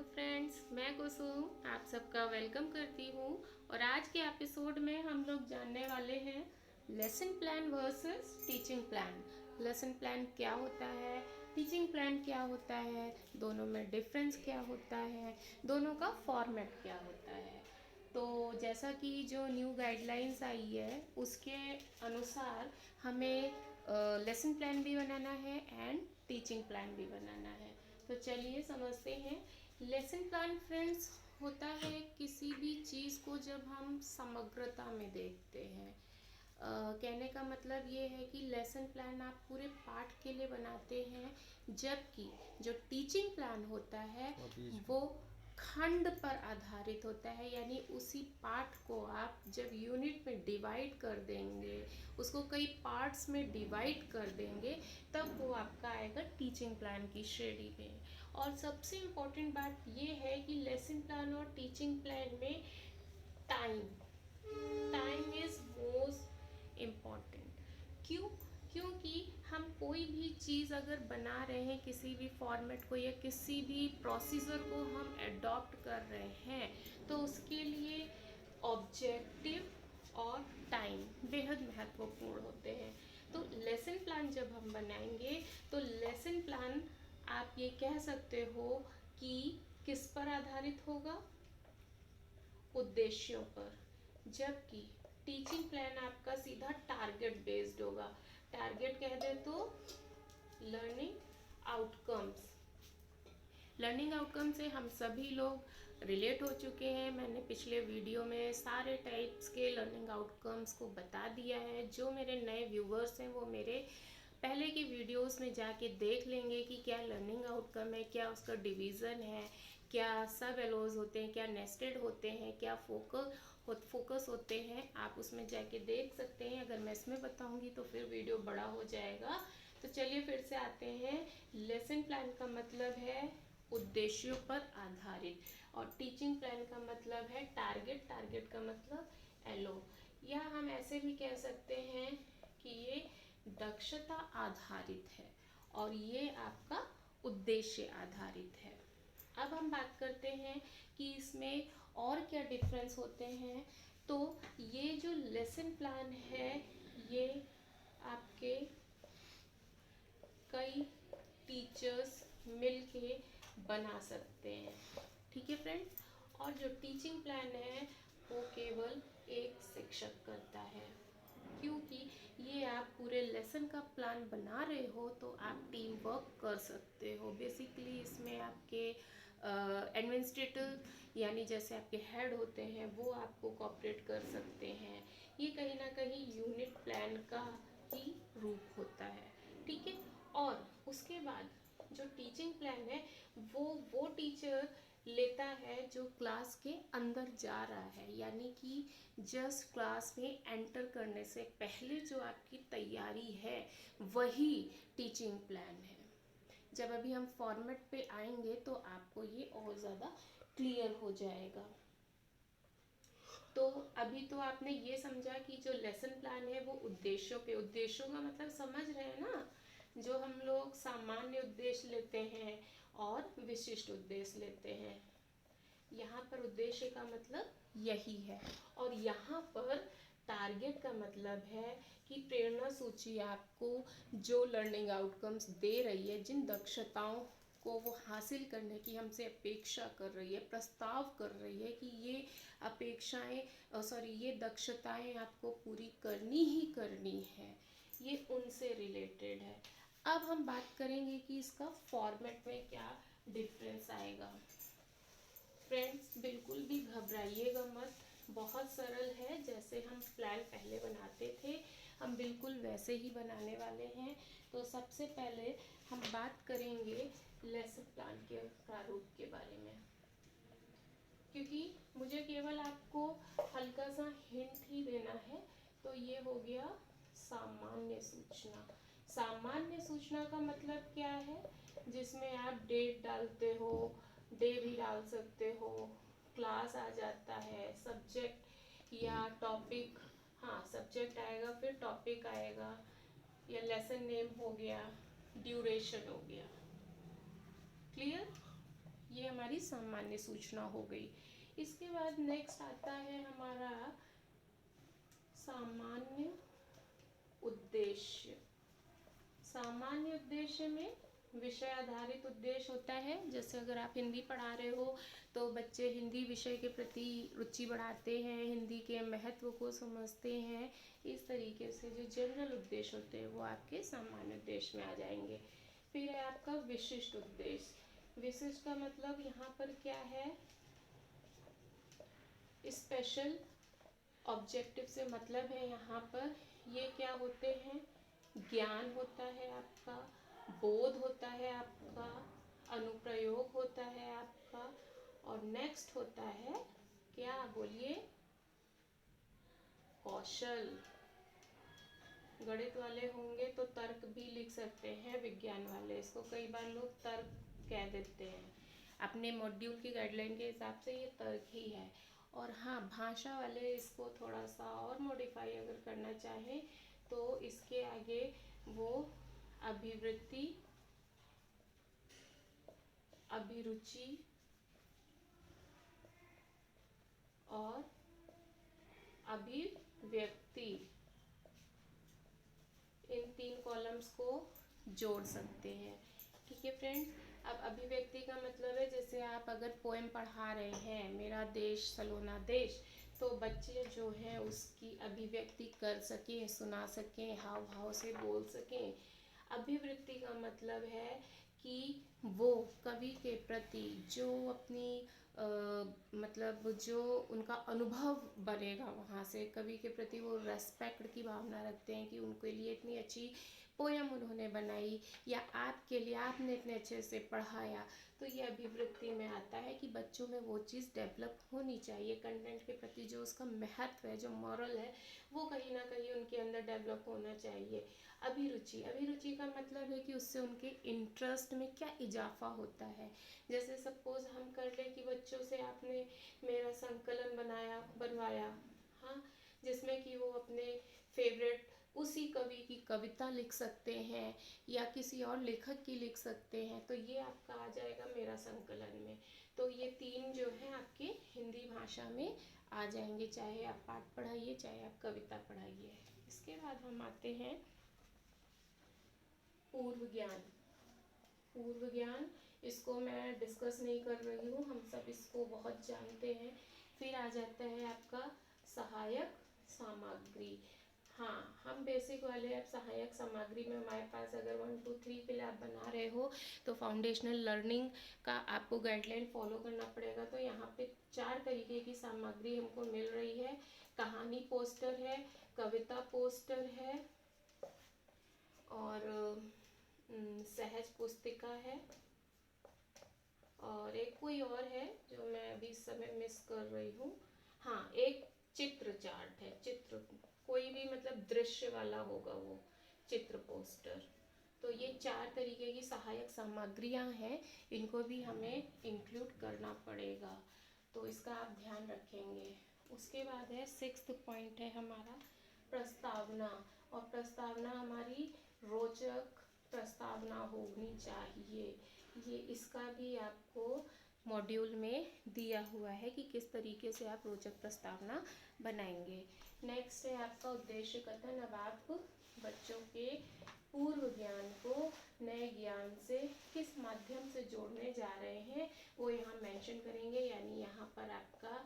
Hello friends, मैं कुसुम आप सबका वेलकम करती हूँ। और आज के एपिसोड में हम लोग जानने वाले हैं lesson plan versus teaching plan. Lesson plan क्या होता है, टीचिंग प्लान क्या होता है, दोनों में डिफरेंस क्या होता है, दोनों का फॉर्मेट क्या होता है। तो जैसा कि जो न्यू गाइडलाइंस आई है उसके अनुसार हमें लेसन प्लान भी बनाना है एंड टीचिंग प्लान भी बनाना है। तो चलिए समझते हैं। लेसन प्लान फ्रेंड्स होता है किसी भी चीज़ को जब हम समग्रता में देखते हैं। कहने का मतलब ये है कि लेसन प्लान आप पूरे पाठ के लिए बनाते हैं, जबकि जो टीचिंग प्लान होता है वो खंड पर आधारित होता है। यानी उसी पाठ को आप जब यूनिट में डिवाइड कर देंगे, उसको कई पार्ट्स में डिवाइड कर देंगे, तब वो आपका आएगा टीचिंग प्लान की श्रेणी में। और सबसे इम्पोर्टेंट बात ये है कि लेसन प्लान और टीचिंग प्लान में time time is most important. क्यों? क्योंकि हम कोई भी चीज़ अगर बना रहे हैं, किसी भी फॉर्मेट को या किसी भी प्रोसीजर को हम अडॉप्ट कर रहे हैं, तो उसके लिए ऑब्जेक्टिव और टाइम बेहद महत्वपूर्ण होते हैं। तो लेसन प्लान जब हम बनाएंगे तो लेसन प्लान आप ये कह सकते हो कि किस पर आधारित होगा, उद्देश्यों पर, जबकि टीचिंग प्लान आपका सीधा टारगेट बेस्ड होगा। टारगेट कह दे तो लर्निंग आउटकम्स। लर्निंग आउटकम से हम सभी लोग रिलेट हो चुके हैं। मैंने पिछले वीडियो में सारे टाइप्स के लर्निंग आउटकम्स को बता दिया है। जो मेरे नए व्यूवर्स हैं वो मेरे पहले की वीडियोस में जाके देख लेंगे कि क्या लर्निंग आउटकम है, क्या उसका डिवीज़न है, क्या सब एलोज होते हैं, क्या नेस्टेड होते हैं, क्या फोकस होते हैं। आप उसमें जाके देख सकते हैं। अगर मैं इसमें बताऊंगी तो फिर वीडियो बड़ा हो जाएगा। तो चलिए फिर से आते हैं। लेसन प्लान का मतलब है उद्देश्यों पर आधारित, और टीचिंग प्लान का मतलब है टारगेट। टारगेट का मतलब एलो, या हम ऐसे भी कह सकते हैं कि ये दक्षता आधारित है और ये आपका उद्देश्य आधारित है। अब हम बात करते हैं कि इसमें और क्या डिफरेंस होते हैं। तो ये जो लेसन प्लान है ये आपके कई टीचर्स मिलके बना सकते हैं, ठीक है फ्रेंड्स। और जो टीचिंग प्लान है वो केवल एक शिक्षक करता है, क्योंकि ये आप पूरे लेसन का प्लान बना रहे हो तो आप टीम वर्क कर सकते हो। बेसिकली इसमें आपके एडमिनिस्ट्रेटिव यानी जैसे आपके हेड होते हैं वो आपको कोऑपरेट कर सकते हैं। ये कहीं ना कहीं यूनिट प्लान का ही रूप होता है, ठीक है। और उसके बाद जो टीचिंग प्लान है वो टीचर लेता है जो क्लास के अंदर जा रहा है, यानी कि जस्ट क्लास में एंटर करने से पहले जो आपकी तैयारी है वही टीचिंग प्लान है। जब अभी हम फॉर्मेट पे आएंगे तो आपको ये और ज़्यादा क्लियर हो जाएगा। तो अभी तो आपने ये समझा कि जो लेसन प्लान है वो उद्देश्यों पे, उद्देश्यों का मतलब समझ रहे हैं ना, जो हम लोग सामान्य उद्देश्य लेते हैं और विशिष्ट उद्देश्य लेते हैं। यहाँ पर उद्देश्य का मतलब यही है। और यहाँ पर टारगेट का मतलब है कि प्रेरणा सूची आपको जो लर्निंग आउटकम्स दे रही है, जिन दक्षताओं को वो हासिल करने की हमसे अपेक्षा कर रही है, प्रस्ताव कर रही है कि ये अपेक्षाएं ये दक्षताएं आपको पूरी करनी ही करनी है, ये उनसे रिलेटेड है। अब हम बात करेंगे कि इसका फॉर्मेट में क्या डिफरेंस आएगा। फ्रेंड्स बिल्कुल भी घबराइएगा मत, बहुत सरल है। जैसे हम प्लान पहले बनाते थे हम बिल्कुल वैसे ही बनाने वाले हैं। तो सबसे पहले हम बात करेंगे लेसन प्लान के प्रारूप के बारे में, क्योंकि मुझे केवल आपको हल्का सा हिंट ही देना है। तो ये हो गया सामान्य सूचना। सामान्य सूचना का मतलब क्या है, जिसमें आप डेट डालते हो, डे भी डाल सकते हो, क्लास आ जाता है, सब्जेक्ट या टॉपिक, हाँ सब्जेक्ट आएगा फिर टॉपिक आएगा, या लेसन नेम हो गया, ड्यूरेशन हो गया। क्लियर? ये हमारी हमारी सामान्य सूचना हो गई। इसके बाद नेक्स्ट आता है हमारा सामान्य उद्देश्य। सामान्य उद्देश्य में विषय आधारित उद्देश्य होता है। जैसे अगर आप हिंदी पढ़ा रहे हो तो बच्चे हिंदी विषय के प्रति रुचि बढ़ाते हैं, हिंदी के महत्व को समझते हैं। इस तरीके से जो जनरल उद्देश्य होते हैं वो आपके सामान्य उद्देश्य में आ जाएंगे। फिर है आपका विशिष्ट उद्देश्य। विशिष्ट का मतलब यहाँ पर क्या है, स्पेशल ऑब्जेक्टिव से मतलब है यहाँ पर ये क्या होते हैं, ज्ञान होता है आपका, बोध होता है आपका, अनुप्रयोग होता है आपका, और नेक्स्ट होता है क्या, बोलिए, कौशल। गणित वाले होंगे तो तर्क भी लिख सकते हैं, विज्ञान वाले इसको कई बार लोग तर्क कह देते हैं। अपने मॉड्यूल की गाइडलाइन के हिसाब से ये तर्क ही है। और हाँ, भाषा वाले इसको थोड़ा सा और मॉडिफाई अगर करना चाहें तो इसके आगे वो अभिवृत्ति, अभिरुचि और अभिव्यक्ति, इन 3 कॉलम्स को जोड़ सकते हैं। ठीक है फ्रेंड्स। अब अभिव्यक्ति का मतलब है जैसे आप अगर पोएम पढ़ा रहे हैं, मेरा देश सलोना देश, तो बच्चे जो हैं उसकी अभिव्यक्ति कर सकें, सुना सकें, हाव भाव से बोल सकें। अभिवृत्ति का मतलब है कि वो कवि के प्रति जो अपनी मतलब जो उनका अनुभव बनेगा वहाँ से, कवि के प्रति वो रेस्पेक्ट की भावना रखते हैं कि उनके लिए इतनी अच्छी पोयम उन्होंने बनाई या आपके लिए आपने इतने अच्छे से पढ़ाया, तो ये अभिवृत्ति में आता है कि बच्चों में वो चीज़ डेवलप होनी चाहिए। कंटेंट के प्रति जो उसका महत्व है, जो मॉरल है, वो कहीं ना कहीं उनके अंदर डेवलप होना चाहिए। अभिरुचि, अभिरुचि का मतलब है कि उससे उनके इंटरेस्ट में क्या इजाफा होता है। जैसे सपोज हम कर लें कि बच्चों से आपने मेरा संकलन बनवाया, हाँ, जिसमें कि वो अपने फेवरेट उसी कवि की कविता लिख सकते हैं या किसी और लेखक की लिख सकते हैं, तो ये आपका आ जाएगा मेरा संकलन में। तो ये 3 जो है आपके हिंदी भाषा में आ जाएंगे, चाहे आप पाठ पढ़ाइए चाहे आप कविता पढ़ाइए। इसके बाद हम आते हैं पूर्व ज्ञान। पूर्व ज्ञान, इसको मैं डिस्कस नहीं कर रही हूँ, हम सब इसको बहुत जानते हैं। फिर आ जाता है आपका सहायक सामग्री। हाँ, हम बेसिक वाले अब सहायक सामग्री में हमारे पास अगर 1 2 3 के लिए आप बना रहे हो तो फाउंडेशनल लर्निंग का आपको गाइडलाइन फॉलो करना पड़ेगा। तो यहाँ पे 4 तरीके की सामग्री हमको मिल रही है। कहानी पोस्टर है, कविता पोस्टर है, और सहज पुस्तिका है, और एक कोई और है जो मैं अभी इस समय मिस कर रही हूँ। हाँ, एक चित्र चार्ट है, चित्र कोई भी मतलब दृश्य वाला होगा वो चित्र पोस्टर। तो ये 4 तरीके की सहायक सामग्रियाँ हैं, इनको भी हमें इंक्लूड करना पड़ेगा, तो इसका आप ध्यान रखेंगे। उसके बाद है 6th पॉइंट है हमारा प्रस्तावना। और प्रस्तावना हमारी रोचक प्रस्तावना होनी चाहिए। ये इसका भी आपको मॉड्यूल में दिया हुआ है कि किस तरीके से आप रोचक प्रस्तावना बनाएंगे। नेक्स्ट है आपका उद्देश्य कथन। अब आप बच्चों के पूर्व ज्ञान को नए ज्ञान से किस माध्यम से जोड़ने जा रहे हैं वो यहाँ मेंशन करेंगे, यानी यहाँ पर आपका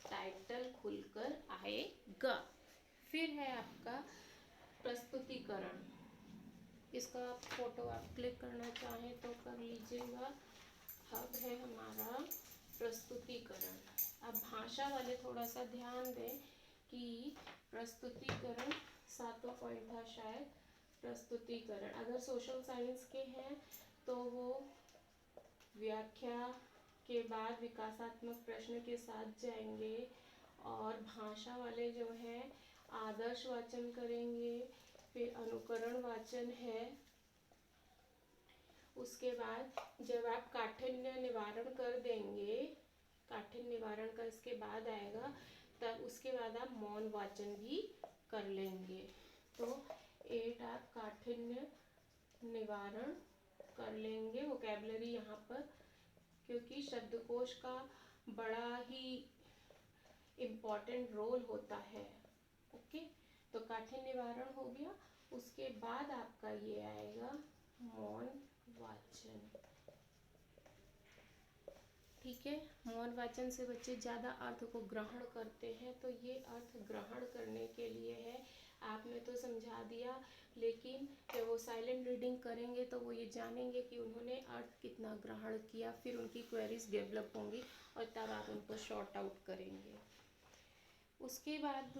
टाइटल खुलकर आएगा। फिर है आपका प्रस्तुतिकरण। इसका फोटो आप क्लिक करना चाहें तो कर लीजिएगा। अब है हमारा प्रस्तुतिकरण। अब भाषा वाले थोड़ा सा ध्यान दें कि प्रस्तुतिकरण 7वां पॉइंट था शायद, प्रस्तुतिकरण। अगर सोशल साइंस के हैं तो वो व्याख्या के बाद विकासात्मक प्रश्न के साथ जाएंगे, और भाषा वाले जो हैं आदर्श वाचन करेंगे, फिर अनुकरण वाचन है। उसके बाद जब आप काठिन्य निवारण कर देंगे, काठिन्य निवारण का इसके बाद आएगा, तब उसके बाद आप मौन वाचन भी कर लेंगे। तो 8 आप काठिन्य निवारण कर लेंगे। वोकैबुलरी यहाँ पर क्योंकि शब्दकोश का बड़ा ही इम्पोर्टेंट रोल होता है। ओके, तो काठिन्य निवारण हो गया। उसके बाद आपका ये आएगा मौन वाचन। ठीक है, मौन वाचन से बच्चे ज़्यादा अर्थ को ग्रहण करते हैं, तो ये अर्थ ग्रहण करने के लिए है। आपने तो समझा दिया, लेकिन जब वो साइलेंट रीडिंग करेंगे तो वो ये जानेंगे कि उन्होंने अर्थ कितना ग्रहण किया, फिर उनकी क्वेरीज डेवलप होंगी और तब आप उनको शॉर्ट आउट करेंगे। उसके बाद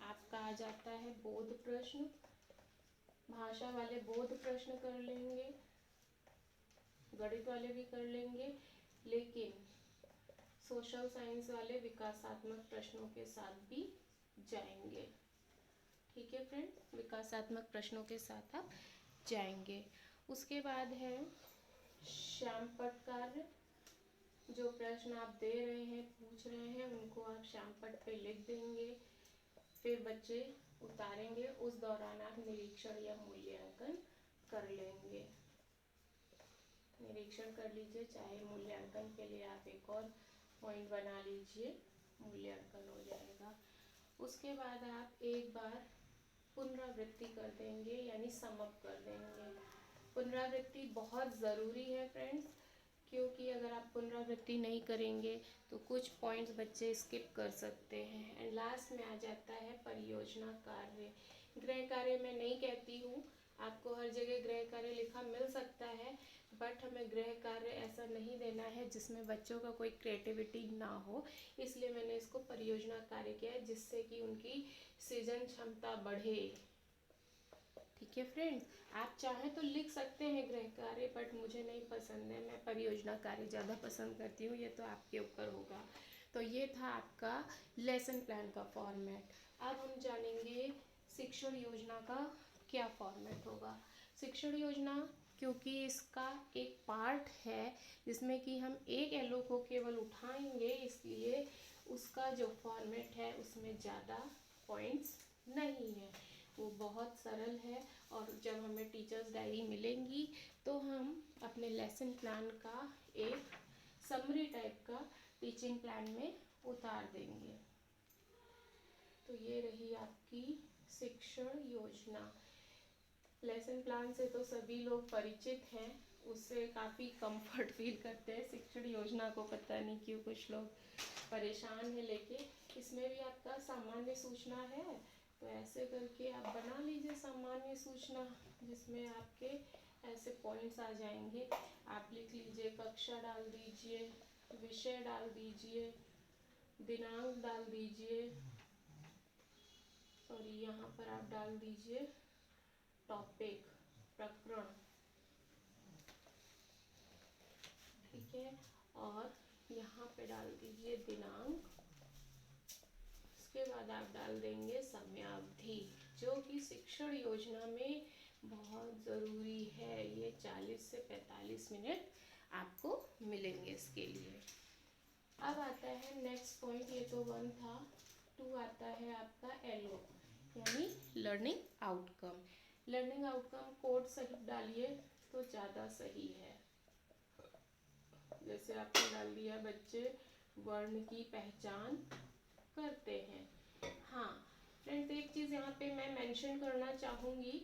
आपका आ जाता है बोध प्रश्न। भाषा वाले बोध प्रश्न कर लेंगे, गणित वाले भी कर लेंगे, लेकिन सोशल साइंस वाले विकासात्मक प्रश्नों के साथ भी जाएंगे। ठीक है फ्रेंड, विकासात्मक प्रश्नों के साथ आप जाएंगे। उसके बाद है श्यामपट्ट कार्य। जो प्रश्न आप दे रहे हैं, पूछ रहे हैं, उनको आप श्यामपट्ट पे लिख देंगे, फिर बच्चे उतारेंगे। उस दौरान आप निरीक्षण या मूल्यांकन कर लेंगे। निरीक्षण कर लीजिए, चाहे मूल्यांकन के लिए आप एक और पॉइंट बना लीजिए, मूल्यांकन हो जाएगा। उसके बाद आप एक बार पुनरावृत्ति कर देंगे, यानी समअप कर देंगे। पुनरावृत्ति बहुत ज़रूरी है फ्रेंड्स, क्योंकि अगर आप पुनरावृत्ति नहीं करेंगे तो कुछ पॉइंट्स बच्चे स्किप कर सकते हैं। एंड लास्ट में आ जाता है परियोजना कार्य। गृह कार्य मैं नहीं कहती हूँ, आपको हर जगह गृह कार्य लिखा मिल सकता है, बट हमें गृह कार्य ऐसा नहीं देना है जिसमें बच्चों का कोई क्रिएटिविटी ना हो, इसलिए मैंने इसको परियोजना कार्य किया है, जिससे कि उनकी सृजन क्षमता बढ़े। ठीक है फ्रेंड्स, आप चाहें तो लिख सकते हैं गृह कार्य, बट मुझे नहीं पसंद है, मैं परियोजना कार्य ज़्यादा पसंद करती हूँ, ये तो आपके ऊपर होगा। तो ये था आपका लेसन प्लान का फॉर्मेट। अब हम जानेंगे शिक्षण योजना का क्या फॉर्मेट होगा। शिक्षण योजना, क्योंकि इसका एक पार्ट है जिसमें कि हम एक एलओ को केवल उठाएंगे, इसलिए उसका जो फॉर्मेट है उसमें ज़्यादा पॉइंट्स नहीं है, वो बहुत सरल है। और जब हमें टीचर्स डायरी मिलेंगी तो हम अपने लेसन प्लान का एक समरी टाइप का टीचिंग प्लान में उतार देंगे। तो ये रही आपकी शिक्षण योजना। लेसन प्लान से तो सभी लोग परिचित हैं, उससे काफ़ी कंफर्ट फील करते हैं। शिक्षण योजना को पता नहीं क्यों कुछ लोग परेशान हैं लेके। इसमें भी आपका सामान्य सूचना है, तो ऐसे करके आप बना लीजिए सामान्य सूचना, जिसमें आपके ऐसे पॉइंट्स आ जाएंगे। आप लिख लीजिए, कक्षा डाल दीजिए, विषय डाल दीजिए, दिनांक डाल दीजिए, सॉरी यहाँ पर आप डाल दीजिए टॉपिक, प्रकरण, ठीक है, और यहाँ पे डाल दीजिए दिनांक। उसके बाद आप डाल देंगे समयावधि, जो कि शिक्षण योजना में बहुत ज़रूरी है। ये 40 से 45 मिनट आपको मिलेंगे इसके लिए। अब आता है नेक्स्ट पॉइंट, ये तो 1 था। 2 आता है आपका एलओ, यानी learning outcome. Learning outcome code सही डालिए तो ज़्यादा सही है। जैसे आपने डाल दिया, बच्चे वर्ण की पहचान करते हैं। हाँ फ्रेंड्स, एक चीज़ यहाँ पे मैं मेंशन करना चाहूँगी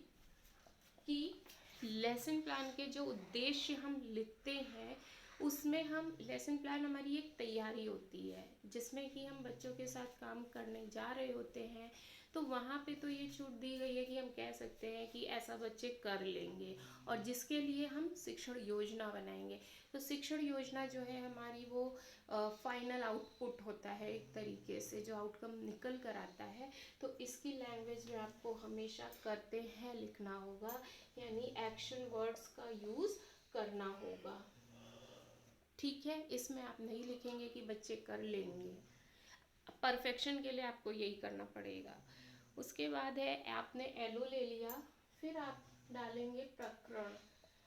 कि लेसन प्लान के जो उद्देश्य हम लिखते हैं, उसमें हम लेसन प्लान हमारी एक तैयारी होती है, जिसमें कि हम बच्चों के साथ काम करने जा रहे होते हैं। तो वहाँ पे तो ये छूट दी गई है कि हम कह सकते हैं कि ऐसा बच्चे कर लेंगे, और जिसके लिए हम शिक्षण योजना बनाएंगे। तो शिक्षण योजना जो है हमारी, वो फाइनल आउटपुट होता है एक तरीके से, जो आउटकम निकल कर आता है। तो इसकी लैंग्वेज में आपको हमेशा करते हैं लिखना होगा, यानी एक्शन वर्ड्स का यूज़ करना होगा। ठीक है, इसमें आप नहीं लिखेंगे कि बच्चे कर लेंगे, परफेक्शन के लिए आपको यही करना पड़ेगा। उसके बाद है, आपने एलओ ले लिया, फिर आप डालेंगे प्रकरण।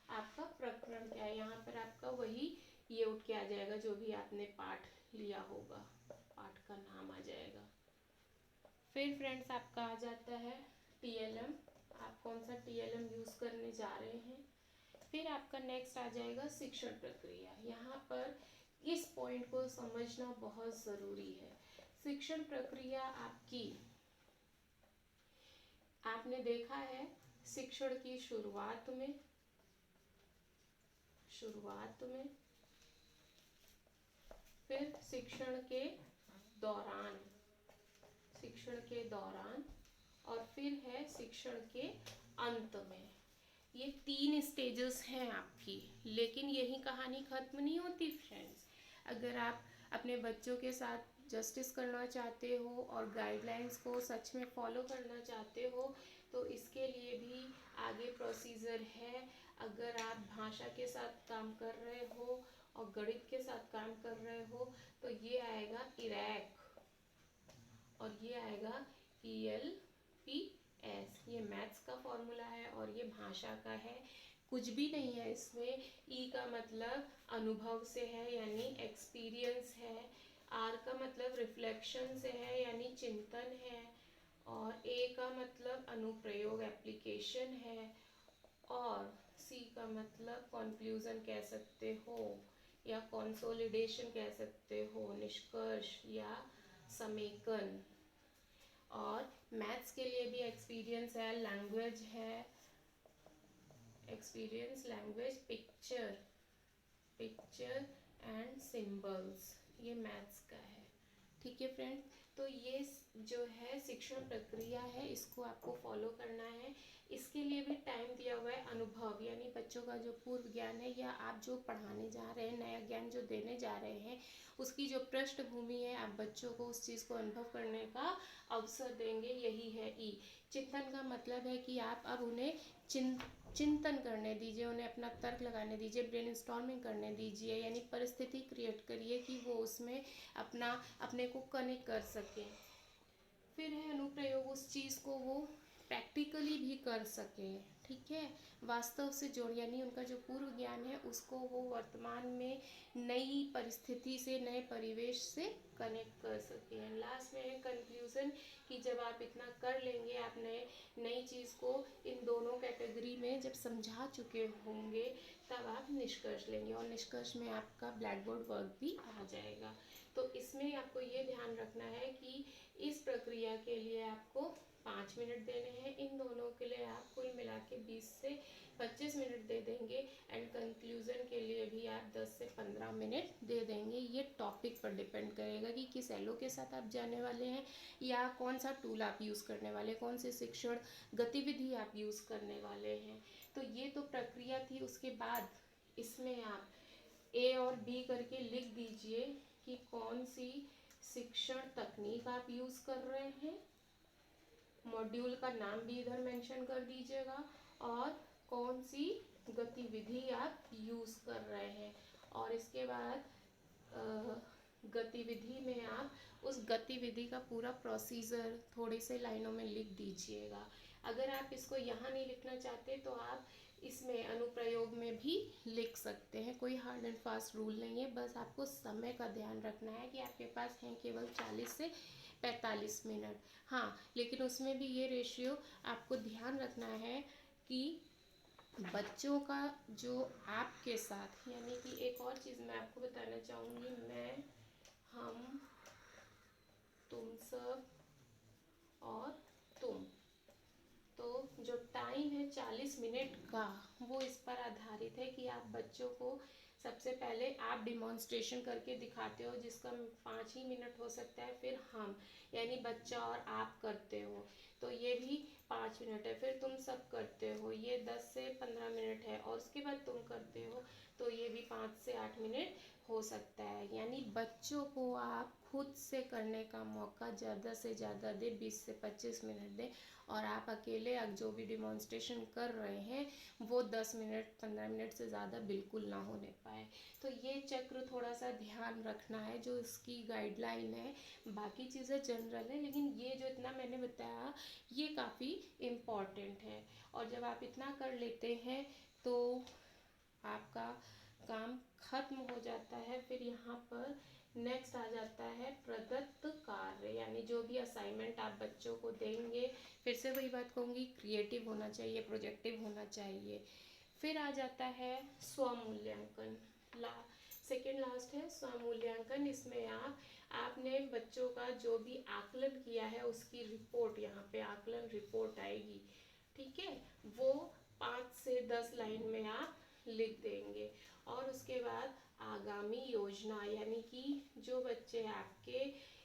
आपका प्रकरण क्या है, यहाँ पर आपका वही ये उठ के आ जाएगा जो भी आपने पाठ लिया होगा, पाठ का नाम आ जाएगा। फिर फ्रेंड्स आपका आ जाता है टीएलएम। आप कौन सा टीएलएम यूज़ करने जा रहे हैं, फिर आपका नेक्स्ट आ जाएगा शिक्षण प्रक्रिया। यहाँ पर इस पॉइंट को समझना बहुत ज़रूरी है। शिक्षण प्रक्रिया आपकी, आपने देखा है शिक्षण की शुरुआत में फिर शिक्षण के दौरान और फिर है शिक्षण के अंत में। ये 3 स्टेजेस हैं आपकी। लेकिन यही कहानी खत्म नहीं होती फ्रेंड्स। अगर आप अपने बच्चों के साथ जस्टिस करना चाहते हो और गाइडलाइंस को सच में फॉलो करना चाहते हो तो इसके लिए भी आगे प्रोसीजर है। अगर आप भाषा के साथ काम कर रहे हो और गणित के साथ काम कर रहे हो तो ये आएगा इरैक और ये आएगा ELPS। ये मैथ्स का फॉर्मूला है और ये भाषा का है। कुछ भी नहीं है इसमें। ई का मतलब अनुभव से है यानी एक्सपीरियंस है। आर का मतलब रिफ्लेक्शन से है यानी चिंतन है। और ए का मतलब अनुप्रयोग एप्लीकेशन है। और सी का मतलब कंक्लूजन कह सकते हो या कंसोलिडेशन कह सकते हो, निष्कर्ष या समेकन। और मैथ्स के लिए भी एक्सपीरियंस है, लैंग्वेज है, experience, language, picture and symbols, ये मैथ्स का है। ठीक है फ्रेंड, तो ये जो है शिक्षण प्रक्रिया है, इसको आपको फॉलो करना है। इसके लिए भी टाइम दिया हुआ है। अनुभव यानी बच्चों का जो पूर्व ज्ञान है या आप जो पढ़ाने जा रहे हैं, नया ज्ञान जो देने जा रहे हैं, उसकी जो पृष्ठभूमि है, आप बच्चों को उस चीज़ को अनुभव करने का अवसर देंगे, यही है ई। चिंतन का मतलब है कि आप अब उन्हें चिंतन करने दीजिए, उन्हें अपना तर्क लगाने दीजिए, ब्रेनस्टॉर्मिंग करने दीजिए, यानी परिस्थिति क्रिएट करिए कि वो उसमें अपने को कनेक्ट कर सकें। फिर है अनुप्रयोग, उस चीज़ को वो प्रैक्टिकली भी कर सकें। ठीक है, वास्तव से जोड़, यानी उनका जो पूर्व ज्ञान है उसको वो वर्तमान में नई परिस्थिति से, नए परिवेश से कनेक्ट कर सकें। लास्ट में है कंक्लूजन कि जब आप इतना कर लेंगे, आप नई चीज़ को इन दोनों कैटेगरी में जब समझा चुके होंगे तब आप निष्कर्ष लेंगे और निष्कर्ष में आपका ब्लैक बोर्ड वर्क भी आ जाएगा। तो इसमें आपको ये ध्यान रखना है कि इस प्रक्रिया के लिए आपको 5 मिनट देने हैं। इन दोनों के लिए आप कुल मिला के 20 से 25 मिनट दे देंगे एंड कंक्लूजन के लिए भी आप 10 से 15 मिनट दे देंगे। ये टॉपिक पर डिपेंड करेगा कि किस एलओ के साथ आप जाने वाले हैं या कौन सा टूल आप यूज़ करने वाले, कौन से शिक्षण गतिविधि आप यूज़ करने वाले हैं। तो ये तो प्रक्रिया थी। उसके बाद इसमें आप ए और बी करके लिख दीजिए कि कौन सी शिक्षण तकनीक आप यूज़ कर रहे हैं। मॉड्यूल का नाम भी इधर मेंशन कर दीजिएगा और कौन सी गतिविधि आप यूज़ कर रहे हैं। और इसके बाद गतिविधि में आप उस गतिविधि का पूरा प्रोसीजर थोड़े से लाइनों में लिख दीजिएगा। अगर आप इसको यहाँ नहीं लिखना चाहते तो आप इसमें अनुप्रयोग में भी लिख सकते हैं। कोई हार्ड एंड फास्ट रूल नहीं है, बस आपको समय का ध्यान रखना है कि आपके पास हैं केवल 40 से 45 मिनट। हाँ, लेकिन उसमें भी ये रेशियो आपको ध्यान रखना है कि बच्चों का जो आपके साथ, यानी कि एक और चीज़ मैं आपको बताना चाहूँगी, मैं, हम, तुम सब और तुम, तो जो टाइम है 40 मिनट का वो इस पर आधारित है कि आप बच्चों को सबसे पहले आप डिमॉन्स्ट्रेशन करके दिखाते हो जिसका 5 ही मिनट हो सकता है, फिर हम यानी बच्चा और आप करते हो तो ये भी 5 मिनट है, फिर तुम सब करते हो ये 10 से 15 मिनट है और उसके बाद तुम करते हो तो ये भी 5 से 8 मिनट हो सकता है। यानी बच्चों को आप खुद से करने का मौका ज़्यादा से ज़्यादा दें, 20 से 25 मिनट दें और आप अकेले जो भी डिमॉन्स्ट्रेशन कर रहे हैं वो 10 मिनट 15 मिनट से ज़्यादा बिल्कुल ना होने पाए। तो ये चक्र थोड़ा सा ध्यान रखना है, जो इसकी गाइडलाइन है। बाकी चीज़ें जनरल है लेकिन ये जो इतना मैंने बताया ये काफ़ी इम्पॉर्टेंट है। और जब आप इतना कर लेते हैं तो आपका काम खत्म हो जाता है। फिर यहाँ पर नेक्स्ट आ जाता है प्रदत्त कार्य, यानी जो भी असाइनमेंट आप बच्चों को देंगे, फिर से वही बात कहूँगी, क्रिएटिव होना चाहिए, प्रोजेक्टिव होना चाहिए। फिर आ जाता है स्वमूल्यांकन। सेकेंड लास्ट है स्वमूल्यांकन। इसमें आपने बच्चों का जो भी आकलन किया है उसकी रिपोर्ट, यहाँ पे आकलन रिपोर्ट आएगी, ठीक है। वो 5 से 10 लाइन में आप लिख देंगे। और उसके बाद आगामी योजना, यानी कि जो बच्चे आपके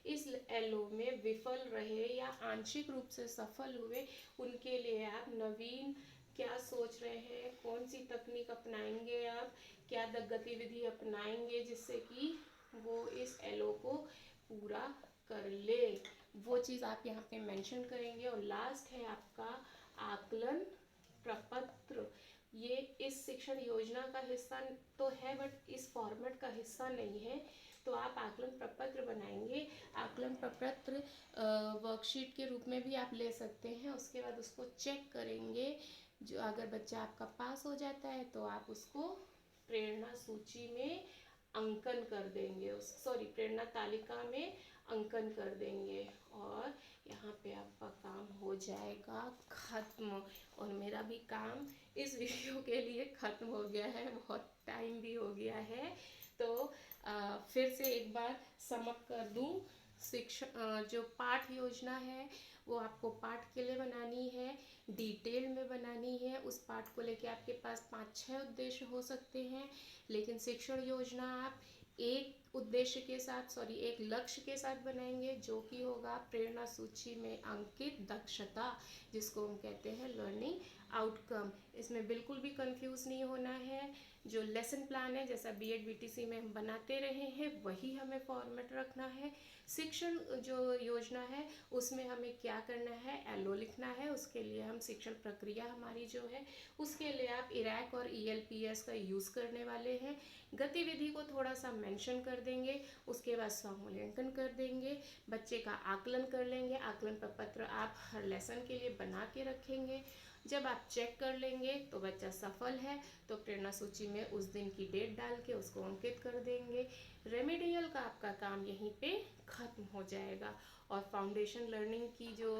इस एलओ में विफल रहे या आंशिक रूप से सफल हुए, उनके लिए आप नवीन क्या सोच रहे हैं, कौन सी तकनीक अपनाएंगे, आप क्या गतिविधि अपनाएंगे जिससे कि वो इस एलओ को पूरा कर ले, वो चीज़ आप यहाँ पे मेंशन करेंगे। और लास्ट है आपका आकलन प्रपत्र। ये इस शिक्षण योजना का हिस्सा तो है बट इस फॉर्मेट का हिस्सा नहीं है, तो आप आकलन प्रपत्र बनाएंगे। आकलन प्रपत्र वर्कशीट के रूप में भी आप ले सकते हैं। उसके बाद उसको चेक करेंगे, जो अगर बच्चा आपका पास हो जाता है तो आप उसको प्रेरणा सूची में अंकन कर देंगे, प्रेरणा तालिका में अंकन कर देंगे। और यहाँ पे आपका काम हो जाएगा खत्म। और मेरा भी काम इस वीडियो के लिए खत्म हो गया है, बहुत टाइम भी हो गया है। तो फिर से एक बार समअप कर दूँ। शिक्षा जो पाठ योजना है वो आपको पाठ के लिए बनानी है, डिटेल में बनानी है। उस पाठ को लेके आपके पास 5-6 उद्देश्य हो सकते हैं, लेकिन शिक्षण योजना आप एक उद्देश्य के साथ एक लक्ष्य के साथ बनाएंगे, जो कि होगा प्रेरणा सूची में अंकित दक्षता, जिसको हम कहते हैं लर्निंग आउटकम। इसमें बिल्कुल भी कंफ्यूज नहीं होना है। जो लेसन प्लान है, जैसा बीएड बीटीसी में हम बनाते रहे हैं, वही हमें फॉर्मेट रखना है। शिक्षण जो योजना है उसमें हमें क्या करना है, एलओ लिखना है। उसके लिए हम शिक्षण प्रक्रिया हमारी जो है उसके लिए आप इरैक और ईएलपीएस का यूज़ करने वाले हैं। गतिविधि को थोड़ा सा मेंशन कर देंगे, उसके बाद स्वमूल्यांकन कर देंगे, बच्चे का आकलन कर लेंगे। आकलन प्रपत्र आप हर लेसन के लिए बना के रखेंगे। जब आप चेक कर लेंगे तो बच्चा सफल है तो प्रेरणा सूची में उस दिन की डेट डाल के उसको अंकित कर देंगे। रेमेडियल का आपका काम यहीं पे खत्म हो जाएगा। और फाउंडेशन लर्निंग की जो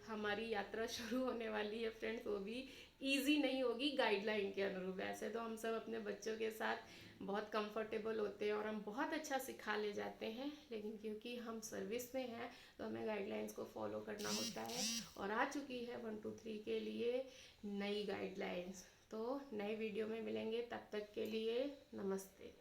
हमारी यात्रा शुरू होने वाली है फ्रेंड्स, वो भी इजी नहीं होगी गाइडलाइन के अनुरूप। ऐसे तो हम सब अपने बच्चों के साथ बहुत कंफर्टेबल होते हैं और हम बहुत अच्छा सिखा ले जाते हैं, लेकिन क्योंकि हम सर्विस में हैं तो हमें गाइडलाइंस को फॉलो करना होता है। और आ चुकी है 1 2 3 के लिए नई गाइडलाइंस। तो नए वीडियो में मिलेंगे, तब तक के लिए नमस्ते।